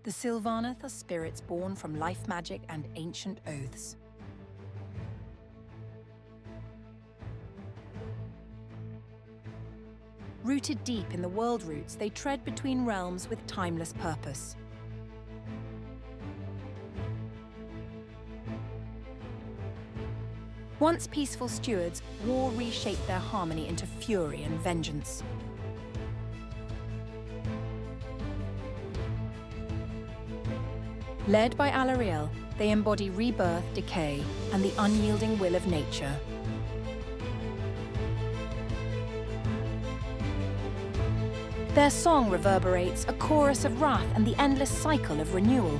The Sylvaneth are spirits born from life magic and ancient oaths. Rooted deep in the world roots, they tread between realms with timeless purpose. Once peaceful stewards, war reshaped their harmony into fury and vengeance. Led by Alarielle, they embody rebirth, decay, and the unyielding will of nature. Their song reverberates, a chorus of wrath and the endless cycle of renewal.